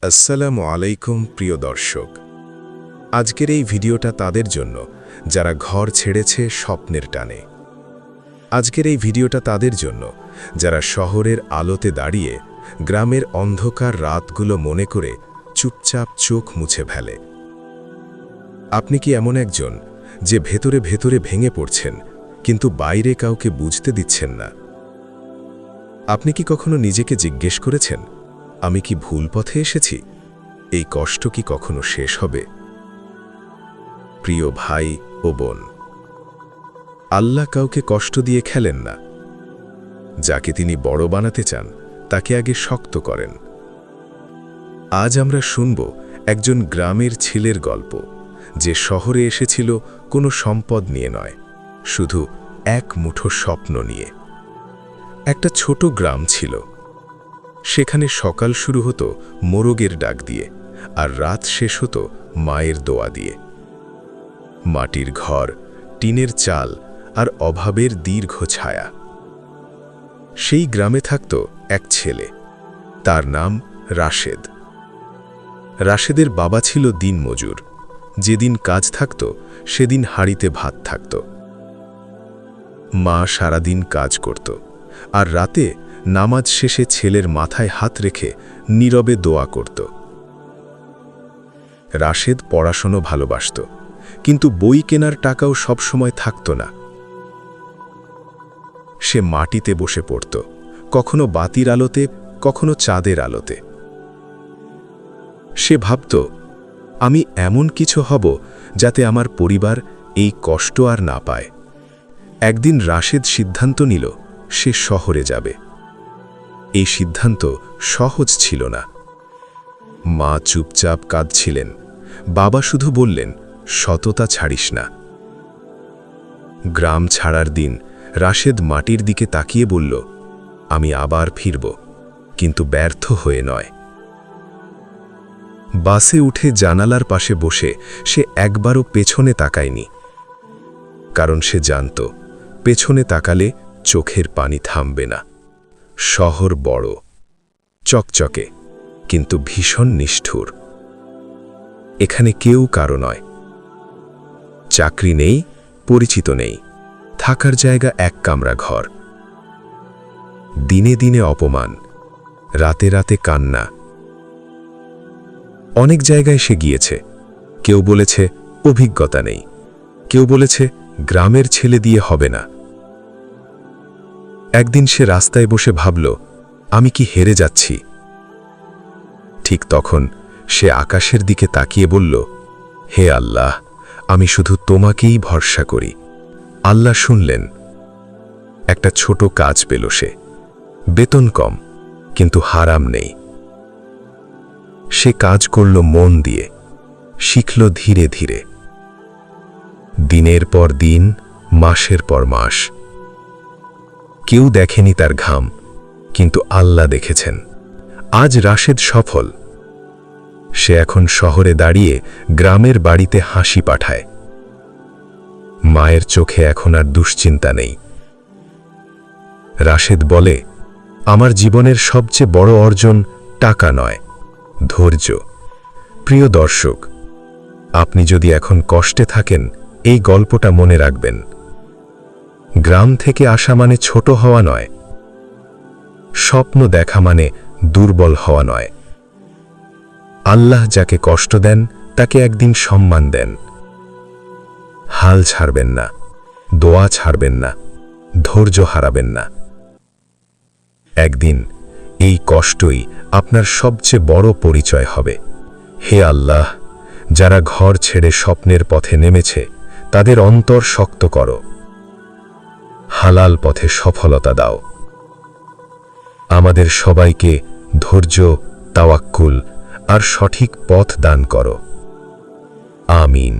আসসালামু আলাইকুম প্রিয় দর্শক। আজকের এই ভিডিওটা তাদের জন্য যারা ঘর ছেড়েছে স্বপ্নের টানে। আজকের এই ভিডিওটা তাদের জন্য যারা শহরের আলোতে দাঁড়িয়ে গ্রামের অন্ধকার রাতগুলো মনে করে চুপচাপ চোখ মুছে ফেলে। আপনি কি এমন একজন যে ভেতরে ভেতরে ভেঙে পড়ছেন কিন্তু বাইরে কাউকে বুঝতে দিচ্ছেন না? আপনি কি কখনো নিজেকে জিজ্ঞেস করেছেন, আমি কি ভুল পথে এসেছি? এই কষ্ট কি কখনো শেষ হবে? প্রিয় ভাই ও বোন, আল্লাহ কাউকে কষ্ট দিয়ে খেলেন না। যাকে তিনি বড় বানাতে চান তাকে আগে শক্ত করেন। আজ আমরা শুনব একজন গ্রামের ছেলের গল্প, যে শহরে এসেছিল কোনো সম্পদ নিয়ে নয়, শুধু এক মুঠো স্বপ্ন নিয়ে। একটা ছোট গ্রাম ছিল। সেখানে সকাল শুরু হতো মোরগের ডাক দিয়ে, আর রাত শেষ হতো মায়ের দোয়া দিয়ে। মাটির ঘর, টিনের চাল আর অভাবের দীর্ঘ ছায়া। সেই গ্রামে থাকত এক ছেলে, তার নাম রাশেদ। রাশেদের বাবা ছিল দিনমজুর। যেদিন কাজ থাকত সেদিন হাঁড়িতে ভাত থাকত। মা সারাদিন কাজ করত, আর রাতে নামাজ শেষে ছেলের মাথায় হাত রেখে নীরবে দোয়া করত। রাশেদ পড়াশোনা ভালোবাসত, কিন্তু বই কেনার টাকাও সবসময় থাকত না। সে মাটিতে বসে পড়ত, কখনো বাতির আলোতে, কখনো চাঁদের আলোতে। সে ভাবত, আমি এমন কিছু হব যাতে আমার পরিবার এই কষ্ট আর না পায়। একদিন রাশেদ সিদ্ধান্ত নিল সে শহরে যাবে। এই সিদ্ধান্ত সহজ ছিল না। মা চুপচাপ কাঁদছিলেন, বাবা শুধু বললেন, সততা ছাড়িস না। গ্রাম ছাড়ার দিন রাশেদ মাটির দিকে তাকিয়ে বলল, আমি আবার ফিরব, কিন্তু ব্যর্থ হয়ে নয়। বাসে উঠে জানালার পাশে বসে সে একবারও পেছনে তাকায়নি, কারণ সে জানত পেছনে তাকালে চোখের পানি থামবে না। শহর বড়, চকচকে, কিন্তু ভীষণ নিষ্ঠুর। এখানে কেউ কারো নয়। চাকরি নেই, পরিচিত নেই, থাকার জায়গা এক কামরা ঘর। দিনে দিনে অপমান, রাতে রাতে কান্না। অনেক জায়গায় সে গিয়েছে। কেউ বলেছে অভিজ্ঞতা নেই, কেউ বলেছে গ্রামের ছেলে দিয়ে হবে না। একদিন সে রাস্তায় বসে ভাবল, আমি কি হেরে যাচ্ছি? ঠিক তখন সে আকাশের দিকে তাকিয়ে বলল, হে আল্লাহ, আমি শুধু তোমাকেই ভরসা করি। আল্লাহ শুনলেন। একটা ছোট কাজ পেল সে। বেতন কম, কিন্তু হারাম নেই। সে কাজ করল মন দিয়ে, শিখল ধীরে ধীরে। দিনের পর দিন, মাসের পর মাস। কেউ দেখেনি তার ঘাম, কিন্তু আল্লাহ দেখেছেন। আজ রাশেদ সফল। সে এখন শহরে দাঁড়িয়ে গ্রামের বাড়িতে হাসি পাঠায়। মায়ের চোখে এখন আর দুশ্চিন্তা নেই। রাশেদ বলে, আমার জীবনের সবচেয়ে বড় অর্জন টাকা নয়, ধৈর্য। প্রিয় দর্শক, আপনি যদি এখন কষ্টে থাকেন, এই গল্পটা মনে রাখবেন। গ্রাম থেকে আসা মানে ছোট হওয়া নয়। স্বপ্ন দেখা মানে দুর্বল হওয়া নয়। আল্লাহ যাকে কষ্ট দেন তাকে একদিন সম্মান দেন। হাল ছাড়বেন না, দোয়া ছাড়বেন না, ধৈর্য হারাবেন না। একদিন এই কষ্টই আপনার সবচেয়ে বড় পরিচয় হবে। হে আল্লাহ, যারা ঘর ছেড়ে স্বপ্নের পথে নেমেছে তাদের অন্তর শক্ত করো। হালাল পথে সফলতা দাও। আমাদের সবাইকে ধৈর্য, তাওয়াক্কুল আর সঠিক পথ দান করো। আমিন।